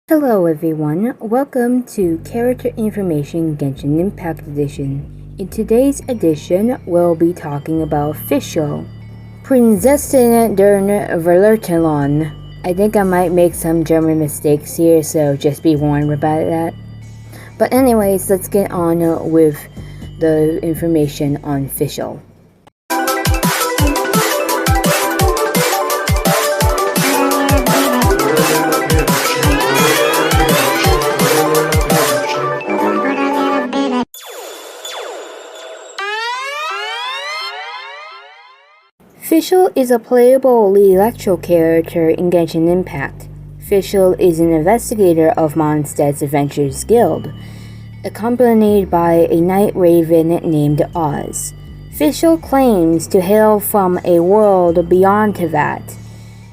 Hello everyone, welcome to Character Information Genshin Impact Edition. In today's edition, we'll be talking about Fischl, Prinzessin der Verlertelon. I think I might make some German mistakes here, so just be warned about that. But anyways, let's get on with the information on Fischl. Fischl is a playable electro character in Genshin Impact. Fischl is an investigator of Mondstadt's Adventures Guild, accompanied by a night raven named Oz. Fischl claims to hail from a world beyond Teyvat.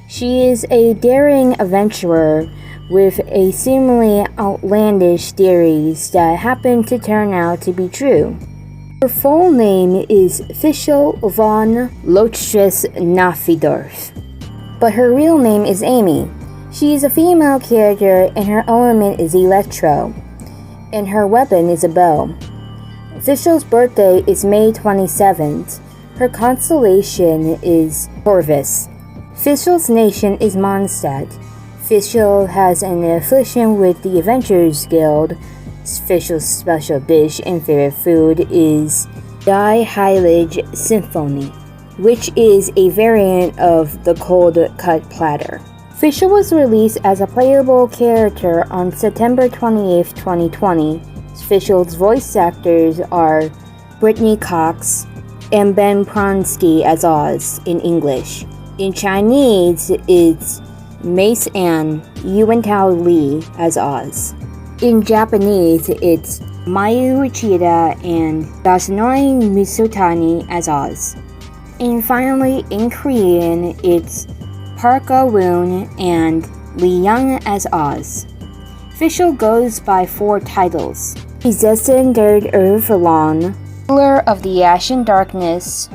She is a daring adventurer with a seemingly outlandish theories that happen to turn out to be true. Her full name is Fischl von Lochstres-Nafidorf, but her real name is Amy. She is a female character and her element is electro, and her weapon is a bow. Fischl's birthday is May 27th. Her constellation is Corvus. Fischl's nation is Mondstadt. Fischl has an affiliation with the Adventurers Guild. Fischl's special dish and favorite food is Die-Heilige Symphony, which is a variant of the cold cut platter. Fischl was released as a playable character on September 28, 2020. Fischl's voice actors are Brittany Cox and Ben Pronsky as Oz in English. In Chinese, it's Mace Ann Yuantao Li as Oz. In Japanese, it's Mayu Uchida and Yasunori Misutani as Oz. And finally, in Korean, it's Park Ah-woon and Lee Young as Oz. Fischl goes by 4 titles: Prinzessin der Verlertelon, Ruler of the Ashen Darkness,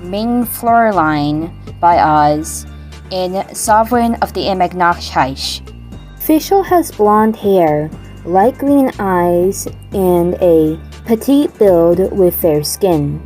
Main Floorline by Oz, and Sovereign of the Emagnachish. Fischl has blonde hair, light green eyes, and a petite build with fair skin.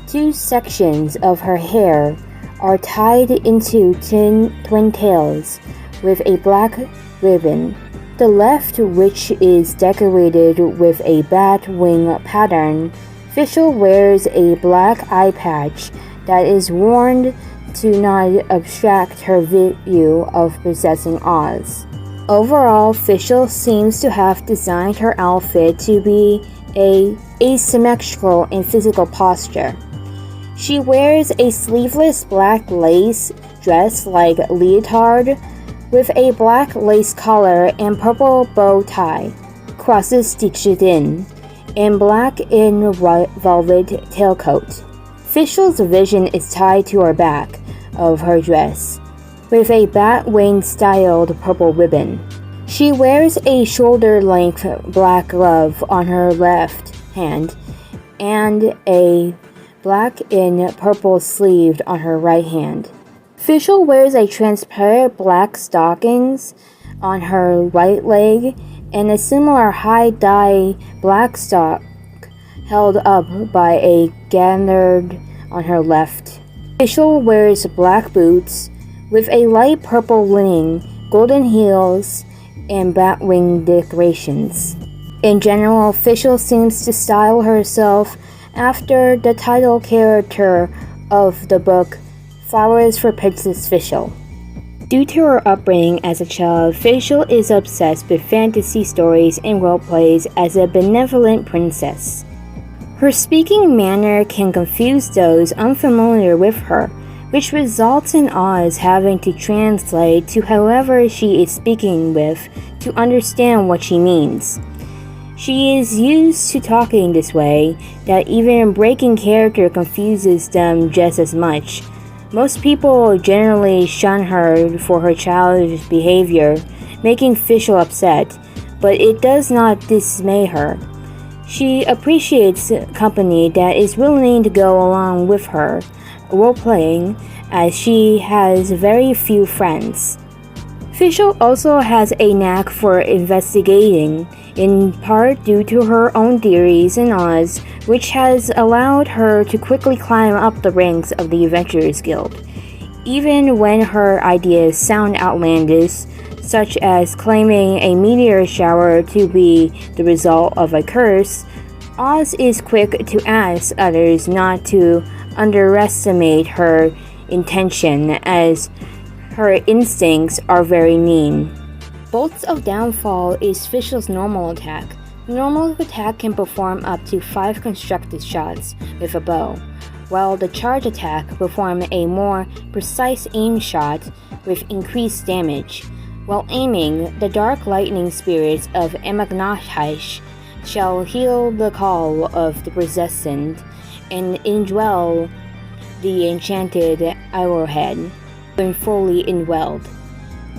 2 sections of her hair are tied into twin tails with a black ribbon. The left, which is decorated with a bat wing pattern. Fischl wears a black eye patch that is worn to not obstruct her view of possessing Oz. Overall, Fischl seems to have designed her outfit to be asymmetrical in physical posture. She wears a sleeveless black lace dress like leotard with a black lace collar and purple bow tie, crosses stitched in, and black and velvet tailcoat. Fischl's vision is tied to her back of her dress with a bat wing styled purple ribbon. She wears a shoulder-length black glove on her left hand and a black and purple sleeve on her right hand. Fischl wears a transparent black stockings on her right leg and a similar high-dye black stock held up by a gannard on her left. Fischl wears black boots with a light purple lining, golden heels, and bat wing decorations. In general, Fischl seems to style herself after the title character of the book, Flowers for Princess Fischl. Due to her upbringing as a child, Fischl is obsessed with fantasy stories and roleplays as a benevolent princess. Her speaking manner can confuse those unfamiliar with her, which results in Oz having to translate to whoever she is speaking with to understand what she means. She is used to talking this way that even breaking character confuses them just as much. Most people generally shun her for her childish behavior, making Fischl upset, but it does not dismay her. She appreciates company that is willing to go along with her role-playing, as she has very few friends. Fischl also has a knack for investigating, in part due to her own theories in Oz, which has allowed her to quickly climb up the ranks of the Adventurers Guild. Even when her ideas sound outlandish, such as claiming a meteor shower to be the result of a curse, Oz is quick to ask others not to underestimate her intention, as her instincts are very mean. Bolts of Downfall is Fischl's normal attack. The normal attack can perform up to 5 constructed shots with a bow, while the charge attack performs a more precise aim shot with increased damage. While aiming, the dark lightning spirits of Etymology shall heal the call of the possessed and indwell the enchanted arrowhead. When fully indwelled,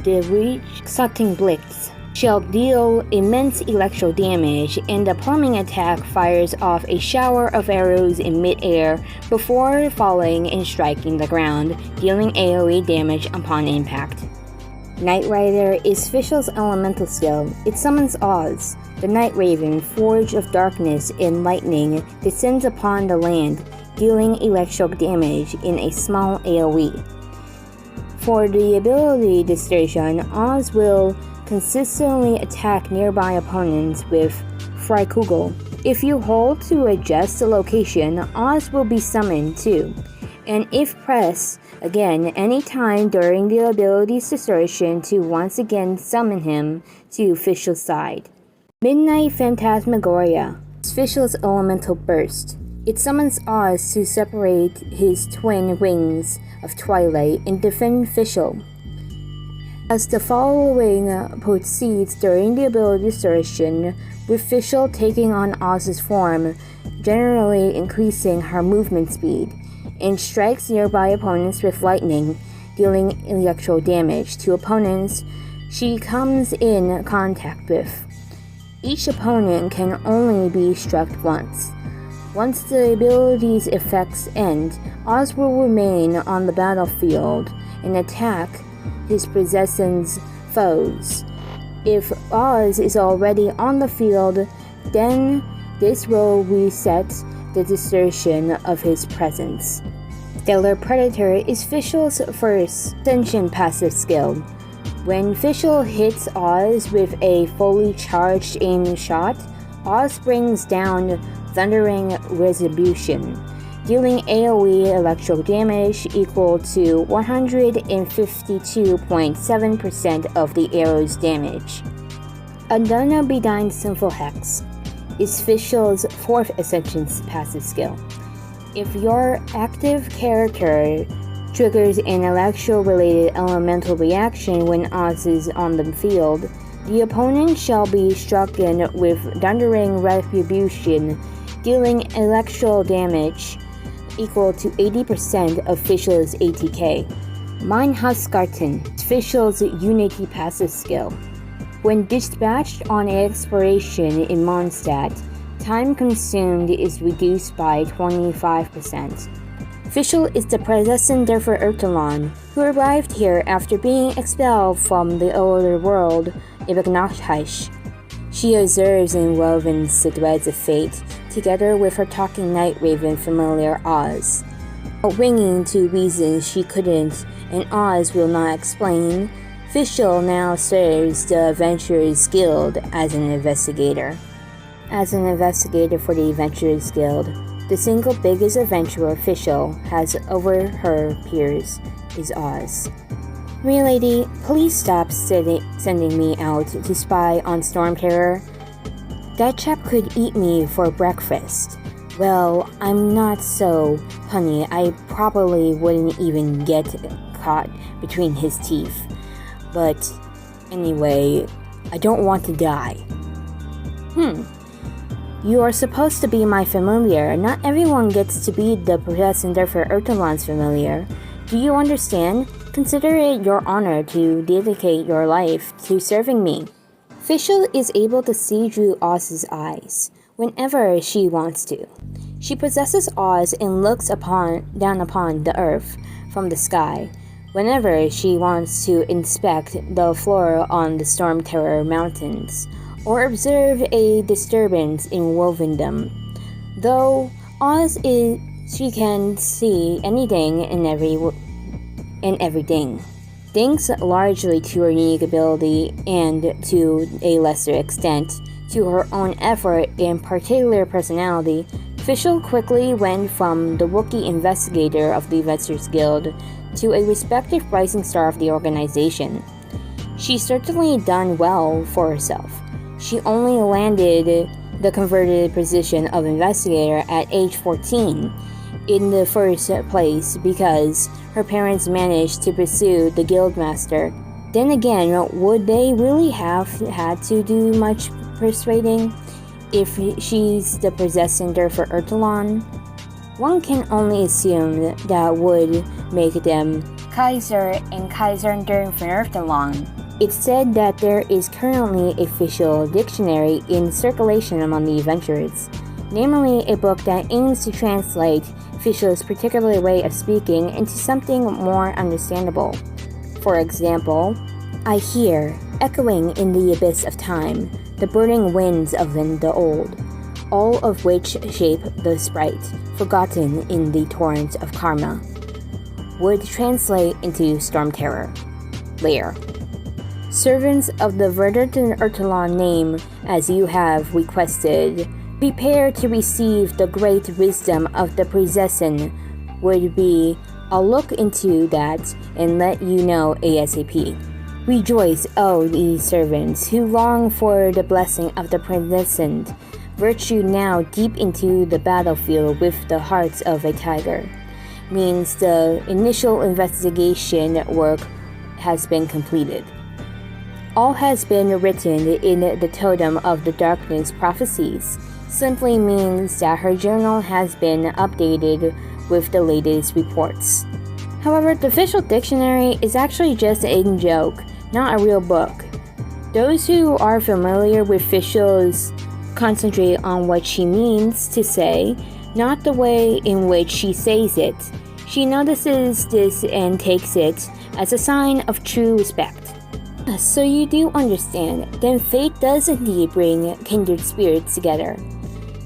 the resulting blitz shall deal immense electro damage, and the plumbing attack fires off a shower of arrows in mid-air before falling and striking the ground, dealing AoE damage upon impact. Night Rider is Fischl's elemental skill. It summons Oz. The Night Raven, Forge of Darkness and Lightning, descends upon the land, dealing electric damage in a small AoE. For the ability Distortion, Oz will consistently attack nearby opponents with Freikugel. If you hold to adjust the location, Oz will be summoned too, and if pressed again anytime during the ability's Distortion to once again summon him to Fischl's side. Midnight Phantasmagoria is Fischl's elemental burst. It summons Oz to separate his twin wings of twilight and defend Fischl. As the following proceeds during the ability Distortion, with Fischl taking on Oz's form, generally increasing her movement speed, and strikes nearby opponents with lightning, dealing electro damage to opponents she comes in contact with. Each opponent can only be struck once. Once the ability's effects end, Oz will remain on the battlefield and attack his possession's foes. If Oz is already on the field, then this will reset the distortion of his presence. Stellar Predator is Fischl's first sentient passive skill. When Fischl hits Oz with a fully charged aim shot, Oz brings down Thundering Retribution, dealing AoE electro damage equal to 152.7% of the arrow's damage. Adana Bedine Sinful Hex is Fischl's fourth Ascension passive skill. If your active character triggers an electro-related elemental reaction when Oz is on the field, the opponent shall be stricken with Thundering Retribution, dealing electro damage equal to 80% of Fischl's ATK. Minehuskarten is Fischl's Unity passive skill. When dispatched on exploration in Mondstadt, time consumed is reduced by 25%. Fischl is the predecessor for Ertelon, who arrived here after being expelled from the older world, Ibagnachtaish. She observes and woven the threads of fate, together with her talking night raven familiar Oz. Winging to reasons she couldn't and Oz will not explain, Fischl now serves the Adventurers Guild as an investigator. As an investigator for the Adventurers Guild, the single biggest adventurer Fischl has over her peers is Oz. Milady, please stop sending me out to spy on Stormterror. That chap could eat me for breakfast. Well, I'm not so punny, I probably wouldn't even get caught between his teeth. But anyway, I don't want to die. You are supposed to be my familiar. Not everyone gets to be the predecessor for Ertelon's familiar. Do you understand? Consider it your honor to dedicate your life to serving me. Fischl is able to see through Oz's eyes whenever she wants to. She possesses Oz and looks down upon the earth from the sky, whenever she wants to inspect the flora on the Storm Terror Mountains or observe a disturbance in Wolvendom. Though she can see anything and everything. Thanks largely to her unique ability and, to a lesser extent, to her own effort and particular personality, Fischl quickly went from the Wookiee investigator of the Investors Guild to a respected rising star of the organization. She's certainly done well for herself. She only landed the converted position of investigator at age 14 in the first place because her parents managed to pursue the guildmaster. Then again, would they really have had to do much persuading if she's the possessor for Ertelon? One can only assume that would make them Kaiser and Kaiserin for Ertelon. It's said that there is currently a official dictionary in circulation among the adventurers, namely a book that aims to translate Fischl's particular way of speaking into something more understandable. For example, I hear, echoing in the abyss of time, the burning winds of the old, all of which shape the sprite, forgotten in the torrent of karma, would translate into Storm Terror. Lair. Servants of the Verderton Ertelon name as you have requested, prepare to receive the great wisdom of the possession would be, I'll look into that and let you know ASAP. Rejoice, O ye servants who long for the blessing of the possession, virtue now deep into the battlefield with the hearts of a tiger. Means the initial investigation work has been completed. All has been written in the Totem of the Darkness prophecies, simply means that her journal has been updated with the latest reports. However, the official dictionary is actually just a joke, not a real book. Those who are familiar with Fischl's concentrate on what she means to say, not the way in which she says it. She notices this and takes it as a sign of true respect. So you do understand, then fate does indeed bring kindred spirits together.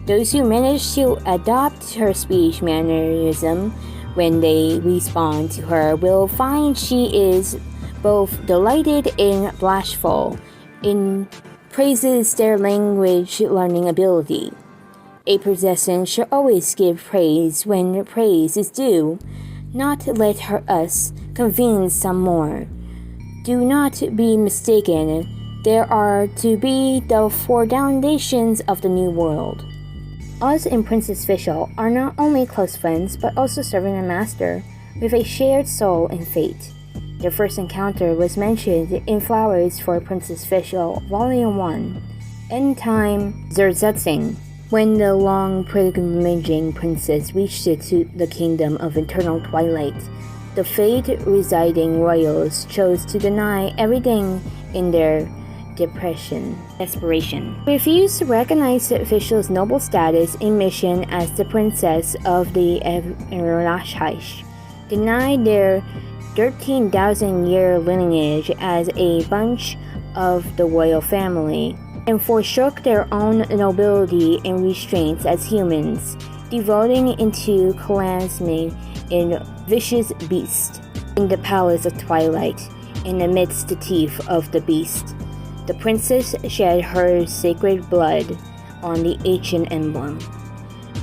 Those who manage to adopt her speech mannerism when they respond to her will find she is both delighted and bashful in praises their language learning ability. A possession should always give praise when praise is due, not let us convene some more. Do not be mistaken, there are to be the four foundations of the new world. Us and Princess Fischl are not only close friends, but also servant and master, with a shared soul and fate. Their first encounter was mentioned in Flowers for Princess Fischl, Volume 1, End Time Zerzetzing, when the long pilgrimaging princess reached to the kingdom of eternal twilight. The fate-residing royals chose to deny everything in their desperation. Refused to recognize Fischl's noble status and mission as the princess of the Erlashaish, denied their 13,000-year lineage as a branch of the royal family, and forsook their own nobility and restraints as humans, devoting into calamity and vicious beast. In the palace of twilight, and amidst the teeth of the beast, the princess shed her sacred blood on the ancient emblem.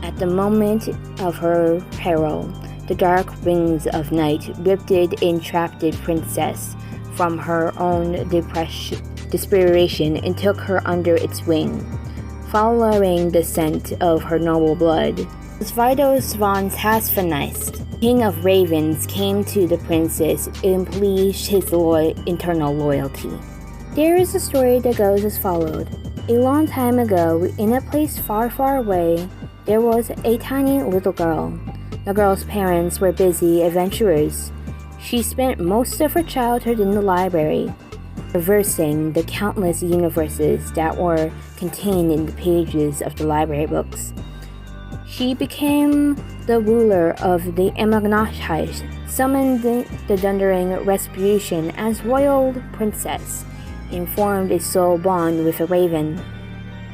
At the moment of her peril, the dark wings of night ripped and trapped the princess from her own desperation and took her under its wing, following the scent of her noble blood. As Vidos von Hasfenist, King of Ravens, came to the princess and pledged his eternal loyalty. There is a story that goes as followed. A long time ago, in a place far, far away, there was a tiny little girl. The girl's parents were busy adventurers. She spent most of her childhood in the library, traversing the countless universes that were contained in the pages of the library books. She became the ruler of the Etymology, summoned the thundering retribution as royal princess, and formed a soul bond with a raven.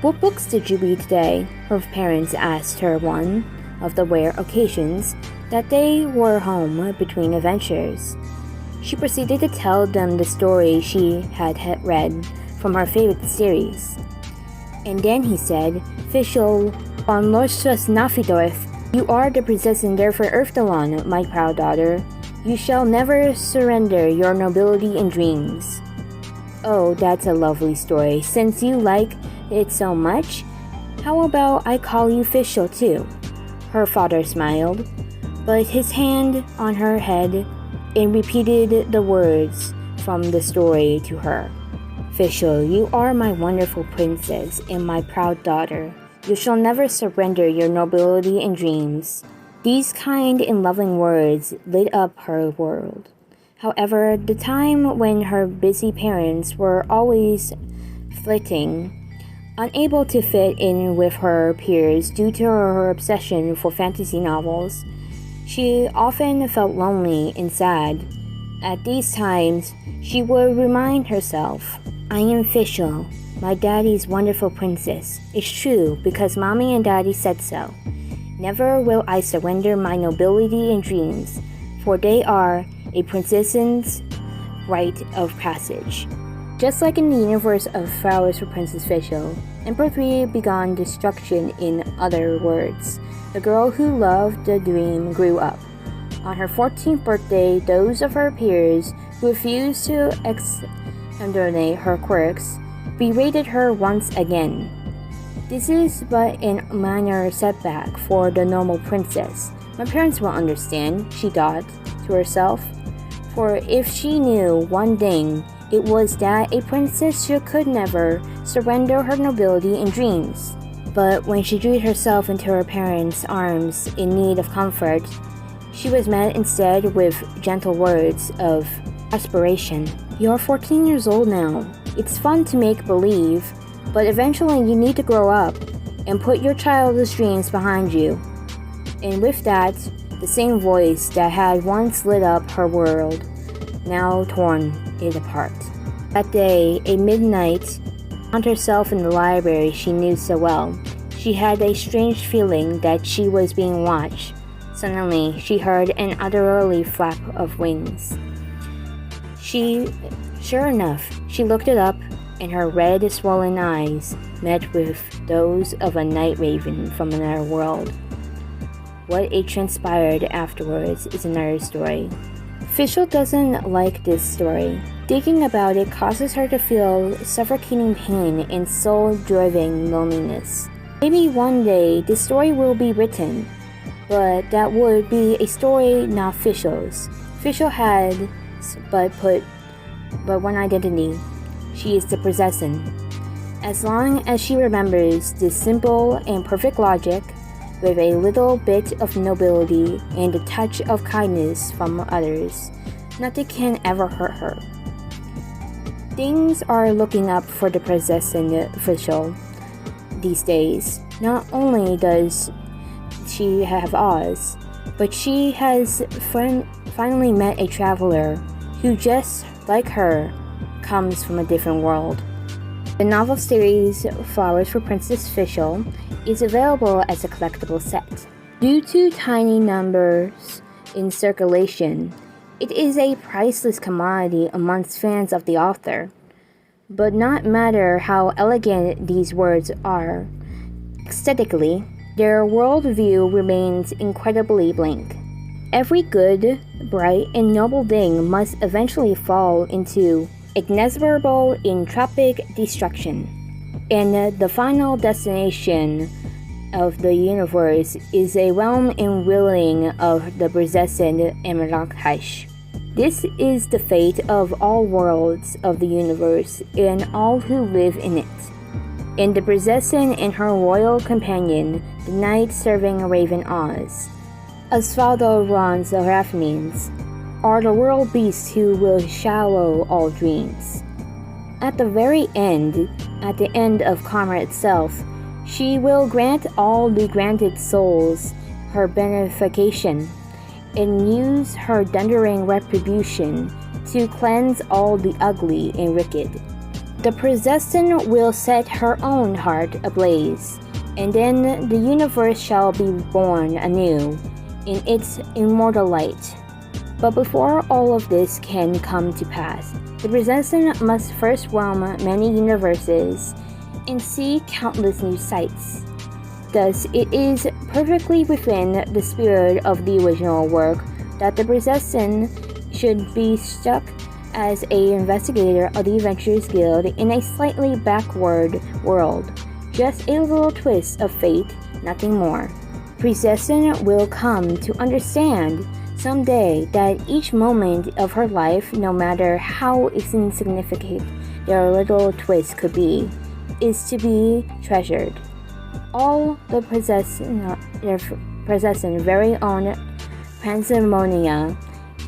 "What books did you read today?" her parents asked her one of the rare occasions that they were home between adventures. She proceeded to tell them the story she had read from her favorite series. And then he said, "Fischl on Lostras Nafidorf, you are the princess in there for Earthdalon, my proud daughter. You shall never surrender your nobility and dreams." "Oh, that's a lovely story. Since you like it so much, how about I call you Fischl too?" Her father smiled, but his hand on her head and repeated the words from the story to her. "Fischl, you are my wonderful princess and my proud daughter. You shall never surrender your nobility and dreams." These kind and loving words lit up her world. However, the time when her busy parents were always flitting, unable to fit in with her peers due to her obsession for fantasy novels, she often felt lonely and sad. At these times, she would remind herself, "I am Fischl, my daddy's wonderful princess. It's true because mommy and daddy said so. Never will I surrender my nobility and dreams, for they are a princess's rite of passage." Just like in the universe of Flowers for Princess Fischl, Emperor 3 began destruction. In other words, the girl who loved the dream grew up. On her 14th birthday, those of her peers who refused to exonerate her quirks berated her once again. This is but a minor setback for the normal princess. My parents will understand, she thought to herself. For if she knew one thing, it was that a princess could never surrender her nobility and dreams. But when she drew herself into her parents' arms in need of comfort, she was met instead with gentle words of aspiration. "You're 14 years old now. It's fun to make believe, but eventually you need to grow up and put your childish dreams behind you." And with that, the same voice that had once lit up her world now torn it apart. That day, at midnight, found herself in the library she knew so well. She had a strange feeling that she was being watched. Suddenly, she heard an utterly flap of wings. Sure enough, she looked it up, and her red, swollen eyes met with those of a night raven from another world. What it transpired afterwards is another story. Fischl doesn't like this story. Thinking about it causes her to feel suffocating pain and soul-driving loneliness. Maybe one day this story will be written, but that would be a story not Fischl's. Fischl had but one identity. She is the princess. As long as she remembers this simple and perfect logic, with a little bit of nobility and a touch of kindness from others, nothing can ever hurt her. Things are looking up for the princess in Fischl these days. Not only does she have Oz, but she has finally met a traveler who, just like her, comes from a different world. The novel series Flowers for Princess Fischl is available as a collectible set. Due to tiny numbers in circulation, it is a priceless commodity amongst fans of the author. But not matter how elegant these words are, aesthetically, their worldview remains incredibly blank. Every good, bright, and noble thing must eventually fall into inexorable entropic destruction. And the final destination of the universe is a realm and willing of the besessen Etymology. This is the fate of all worlds of the universe and all who live in it. And the princess and her royal companion, the knight serving raven Oz, Osvaldo Ron's Raffnins, are the world beasts who will swallow all dreams. At the end of Karma itself, She will grant all the granted souls her benefaction, and use her thundering retribution to cleanse all the ugly and wicked. The possessor will set her own heart ablaze, and then the universe shall be born anew in its immortal light. But before all of this can come to pass, the possessor must first roam many universes and see countless new sights. Thus, it is perfectly within the spirit of the original work that the possessor should be stuck as an investigator of the Adventurers Guild in a slightly backward world. Just a little twist of fate, nothing more. Possessor will come to understand someday that each moment of her life, no matter how insignificant their little twist could be, is to be treasured. All the possessor very own Phantasmagoria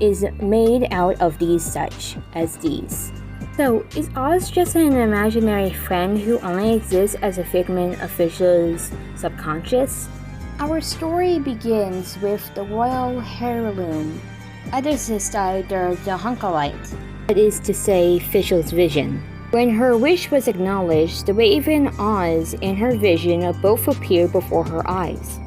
is made out of these such as these. So, is Oz just an imaginary friend who only exists as a figment of Fischl's subconscious? Our story begins with the royal heirloom, Addersister the Hunkalite, that is to say, Fischl's vision. When her wish was acknowledged, the raven Oz and her vision both appeared before her eyes.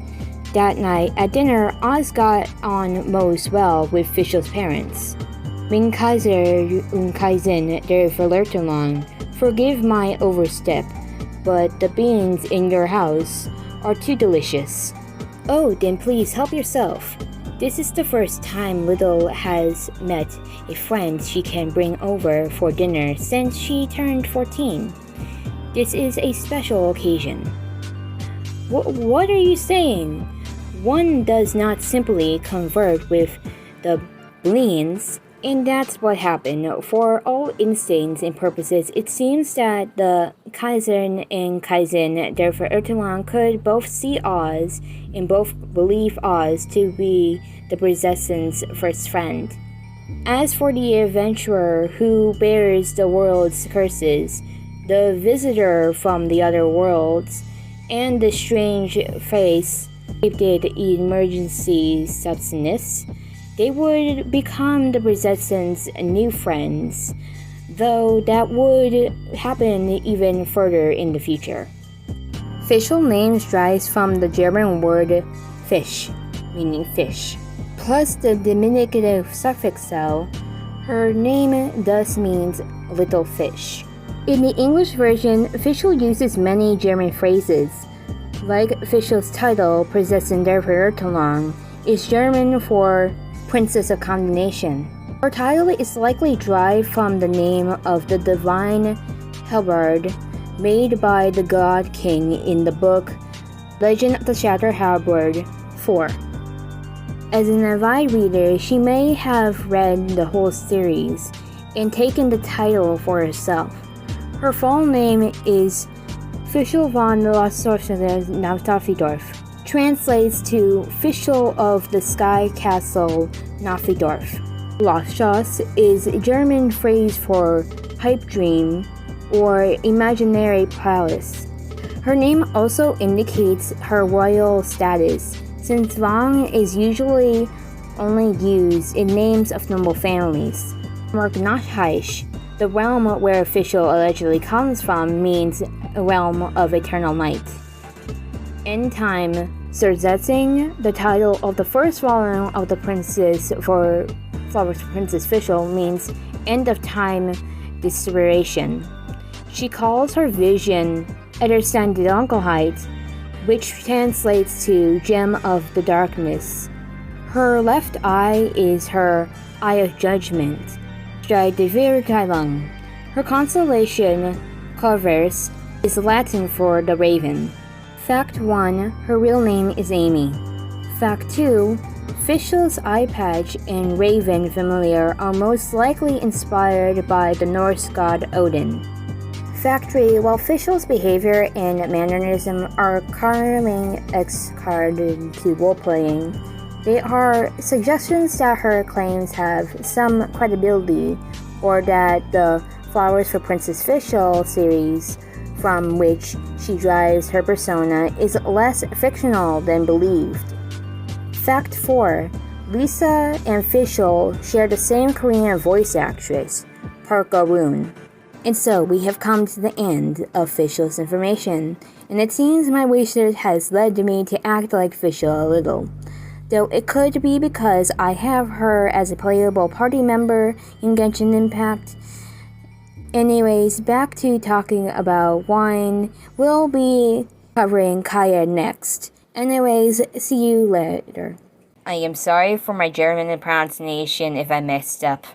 That night, at dinner, Oz got on most well with Fischl's parents. Mein Kaiser und Kaisin der Verlortenlang, forgive my overstep, but the beans in your house are too delicious. Oh, then please help yourself. This is the first time Little has met a friend she can bring over for dinner since she turned 14. This is a special occasion. What are you saying? One does not simply convert with the beans. And that's what happened. For all instincts and purposes, it seems that the Kaiser and Kaisin der Verlortenlang could both see Oz and both believe Oz to be the possessor's first friend. As for the adventurer who bears the world's curses, the visitor from the other worlds, and the strange face shaped emergency substance, they would become the possessor's new friends, though that would happen even further in the future. Fischl names derives from the German word fish, meaning fish, plus the diminutive suffix "-el". Her name thus means little fish. In the English version, Fischl uses many German phrases. Like Fischl's title, Prinzessin der Verlortenlang, is German for Princess of Condemnation. Her title is likely derived from the name of the divine halberd made by the god king in the book Legend of the Shattered Halberd 4. As an avid reader, she may have read the whole series and taken the title for herself. Her full name is Fischl von Naufdorf, translates to Fischl of the Sky Castle Naufdorf. Lostschloss is a German phrase for pipe dream or imaginary palace. Her name also indicates her royal status, since Wang is usually only used in names of noble families. Morgenreich, the realm where Fischl allegedly comes from, means a realm of eternal night. End time Zersetzung, the title of the first volume of the Princess for Princess Fischl, means end of time desperation. She calls her vision Ederstand die Dunkelheit, which translates to Gem of the Darkness. Her left eye is her Eye of Judgment, Stride de Verteilung. Her constellation, Corvus, is Latin for the raven. Fact 1. Her real name is Amy. Fact 2. Fischl's eye patch and raven familiar are most likely inspired by the Norse god Odin. Fact 3. While Fischl's behavior and mannerism are currently excarded to role-playing, they are suggestions that her claims have some credibility, or that the Flowers for Princess Fischl series from which she derives her persona is less fictional than believed. Fact 4. Lisa and Fischl share the same Korean voice actress, Park Ga-roon. And so we have come to the end of Fischl's information, and it seems my research has led me to act like Fischl a little. Though it could be because I have her as a playable party member in Genshin Impact. Anyways, back to talking about wine. We'll be covering Kaya next. Anyways, see you later. I am sorry for my German pronunciation if I messed up.